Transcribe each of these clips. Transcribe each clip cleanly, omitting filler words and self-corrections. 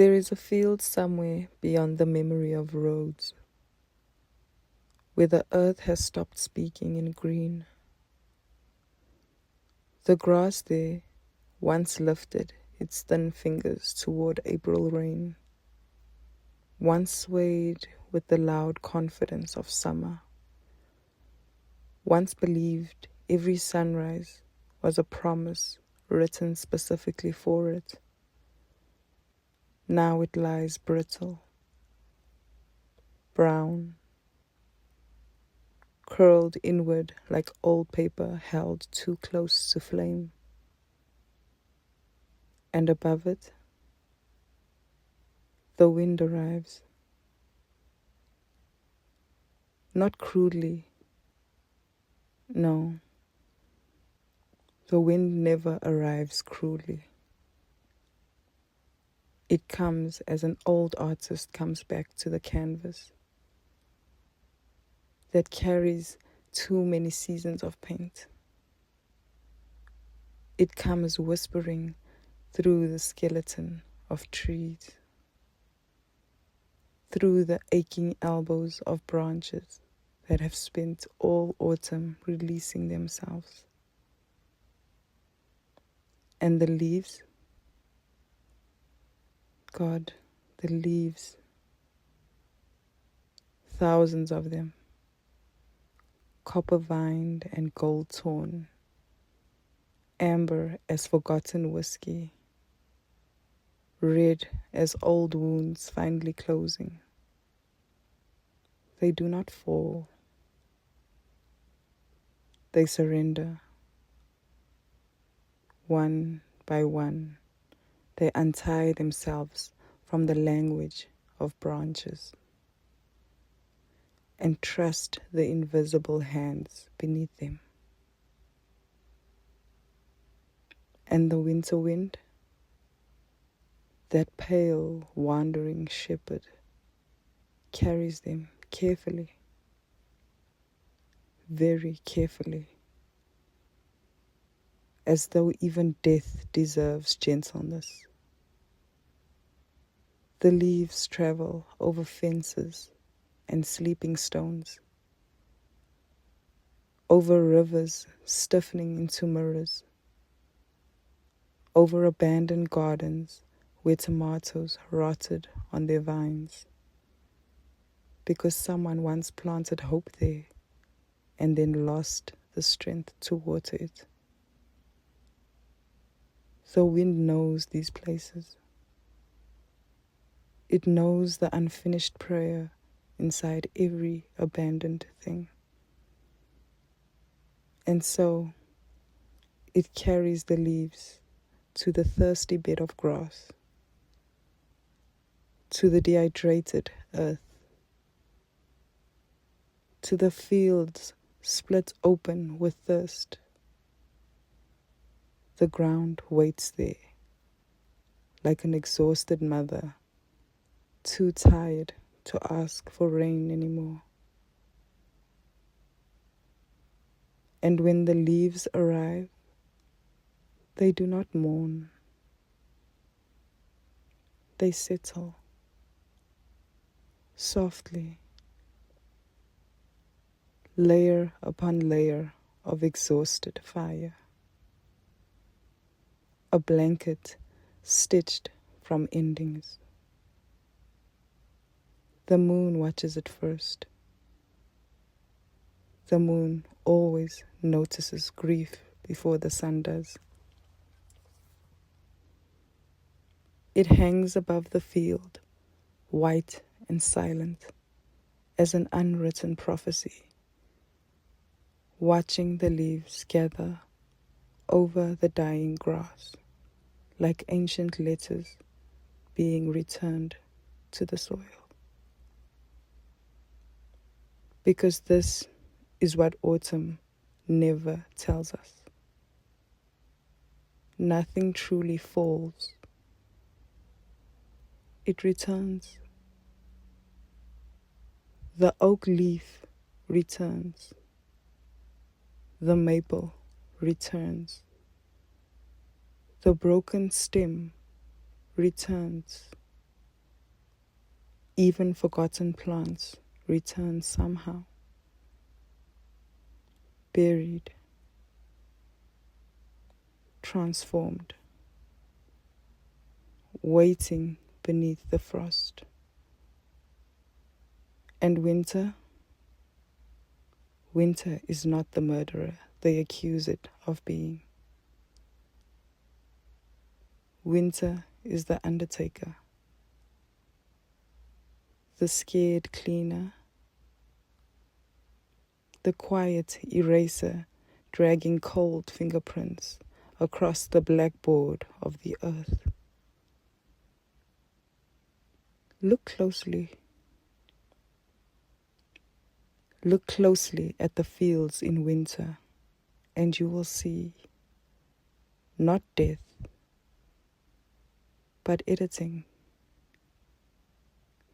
There is a field somewhere beyond the memory of roads, where the earth has stopped speaking in green. The grass there once lifted its thin fingers toward April rain, once swayed with the loud confidence of summer, once believed every sunrise was a promise written specifically for it. Now it lies brittle, brown, curled inward like old paper held too close to flame. And above it, the wind arrives, not crudely, no, the wind never arrives crudely. It comes as an old artist comes back to the canvas that carries too many seasons of paint. It comes whispering through the skeleton of trees, through the aching elbows of branches that have spent all autumn releasing themselves. And the leaves, God, the leaves, thousands of them, copper-vined and gold-torn, amber as forgotten whiskey, red as old wounds finally closing. They do not fall. They surrender. One by one, they untie themselves from the language of branches and trust the invisible hands beneath them. And the winter wind, that pale, wandering shepherd, carries them carefully, very carefully, as though even death deserves gentleness. The leaves travel over fences and sleeping stones, over rivers stiffening into mirrors, over abandoned gardens where tomatoes rotted on their vines, because someone once planted hope there and then lost the strength to water it. The wind knows these places. It knows the unfinished prayer inside every abandoned thing. And so it carries the leaves to the thirsty bed of grass, to the dehydrated earth, to the fields split open with thirst. The ground waits there, like an exhausted mother, too tired to ask for rain anymore. And when the leaves arrive, they do not mourn. They settle softly, layer upon layer of exhausted fire. A blanket stitched from endings. The moon watches it first. The moon always notices grief before the sun does. It hangs above the field, white and silent, as an unwritten prophecy, watching the leaves gather over the dying grass, like ancient letters being returned to the soil. Because this is what autumn never tells us. Nothing truly falls. It returns. The oak leaf returns. The maple returns. The broken stem returns. Even forgotten plants return somehow, buried, transformed, waiting beneath the frost. And winter is not the murderer they accuse it of being. Winter is the undertaker, the scared cleaner, the quiet eraser dragging cold fingerprints across the blackboard of the earth. Look closely. Look closely at the fields in winter, and you will see not death, but editing,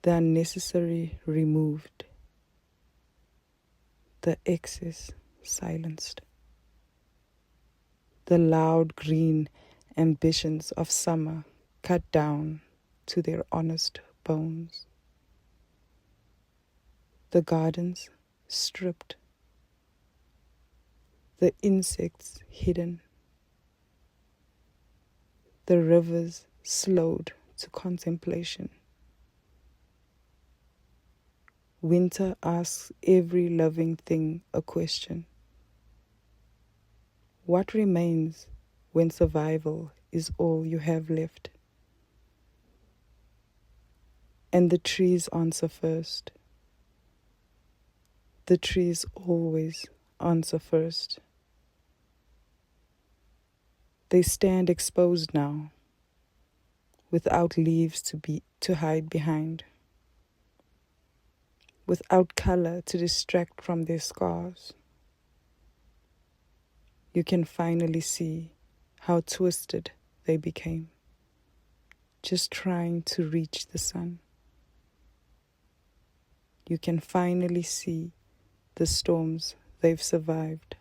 the unnecessary removed, the excess silenced, the loud green ambitions of summer cut down to their honest bones, the gardens stripped, the insects hidden, the rivers slowed to contemplation. Winter asks every living thing a question. What remains when survival is all you have left? And the trees answer first. The trees always answer first. They stand exposed now, without leaves to hide behind, without color to distract from their scars. You can finally see how twisted they became, just trying to reach the sun. You can finally see the storms they've survived.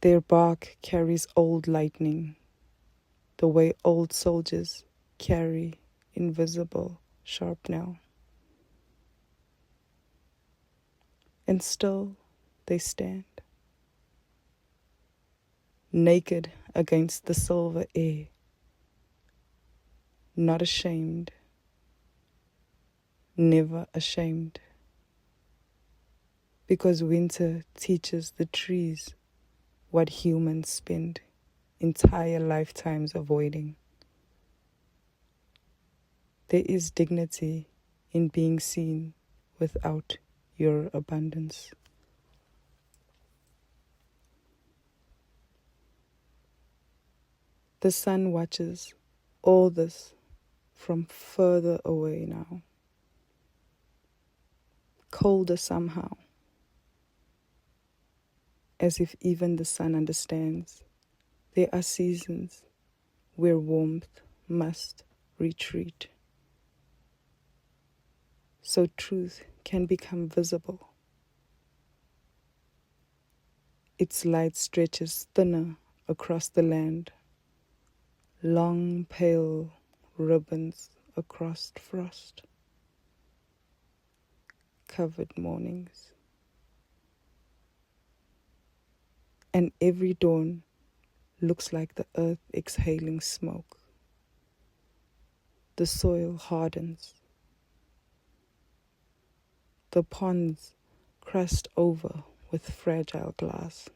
Their bark carries old lightning, the way old soldiers carry invisible shrapnel. And still they stand, naked against the silver air, not ashamed, never ashamed. Because winter teaches the trees what humans spend entire lifetimes avoiding. There is dignity in being seen without your abundance. The sun watches all this from further away now, colder somehow, as if even the sun understands there are seasons where warmth must retreat, so truth can become visible. Its light stretches thinner across the land, long pale ribbons across frost covered mornings. And every dawn looks like the earth exhaling smoke. The soil hardens. The ponds crust over with fragile glass.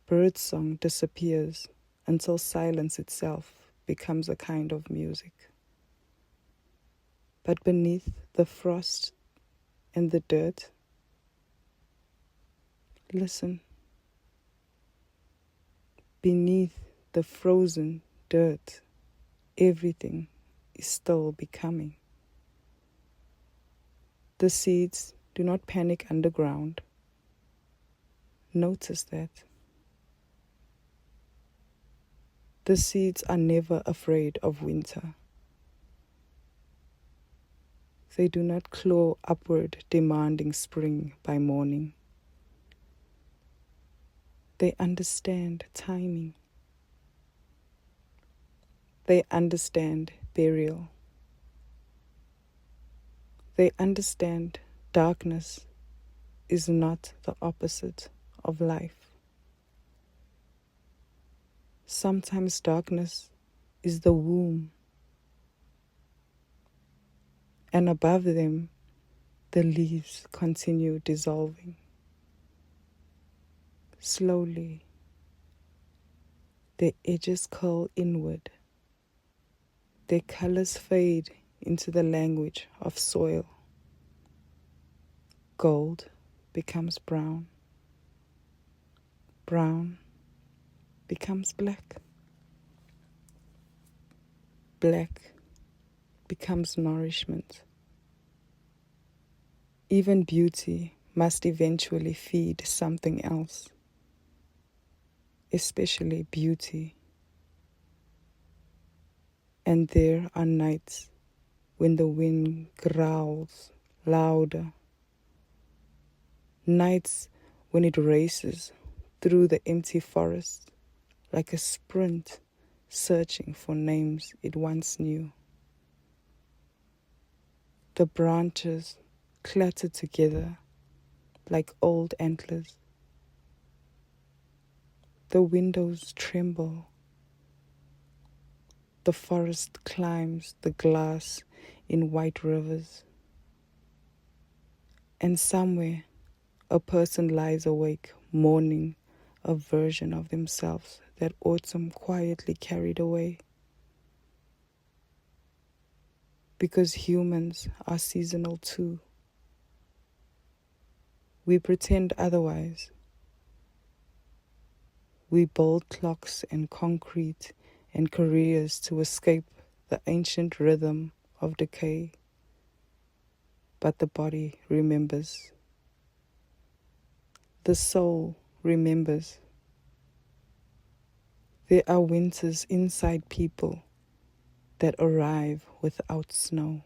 Birdsong disappears until silence itself becomes a kind of music. But beneath the frost and the dirt, listen. Beneath the frozen dirt, everything is still becoming. The seeds do not panic underground. Notice that. The seeds are never afraid of winter. They do not claw upward, demanding spring by morning. They understand timing. They understand burial. They understand darkness is not the opposite of life. Sometimes darkness is the womb, and above them the leaves continue dissolving. Slowly, their edges curl inward. Their colors fade into the language of soil. Gold becomes brown. Brown becomes black. Black becomes nourishment. Even beauty must eventually feed something else, especially beauty. And there are nights when the wind growls louder. Nights when it races through the empty forest like a sprint searching for names it once knew. The branches clatter together like old antlers. The windows tremble. The forest climbs the glass in white rivers. And somewhere, a person lies awake, mourning a version of themselves that autumn quietly carried away. Because humans are seasonal too. We pretend otherwise. We build clocks and concrete and careers to escape the ancient rhythm of decay. But the body remembers. The soul remembers. There are winters inside people that arrive without snow.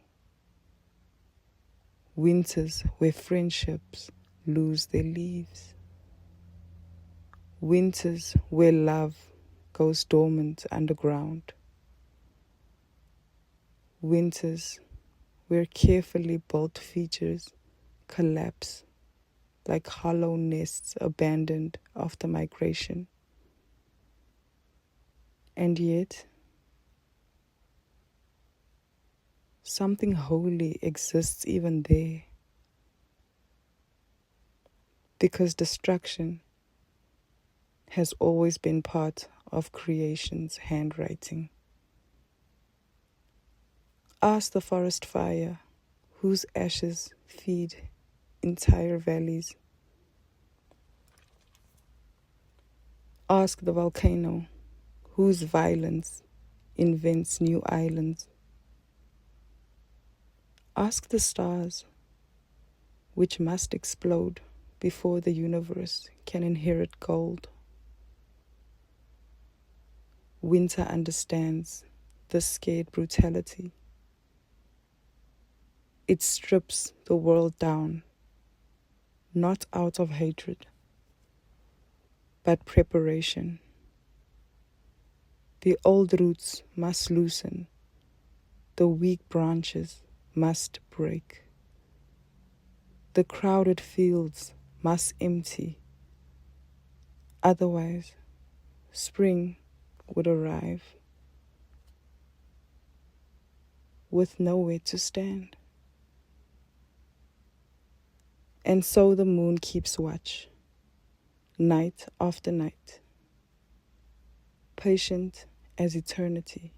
Winters where friendships lose their leaves. Winters where love goes dormant underground. Winters where carefully built features collapse like hollow nests abandoned after migration. And yet, something holy exists even there. Because destruction has always been part of creation's handwriting. Ask the forest fire, whose ashes feed entire valleys. Ask the volcano, whose violence invents new islands. Ask the stars, which must explode before the universe can inherit gold. Winter understands this scared brutality. It strips the world down, not out of hatred, but preparation. The old roots must loosen, the weak branches must break. The crowded fields must empty, otherwise spring would arrive with nowhere to stand. And so the moon keeps watch, night after night, patient as eternity.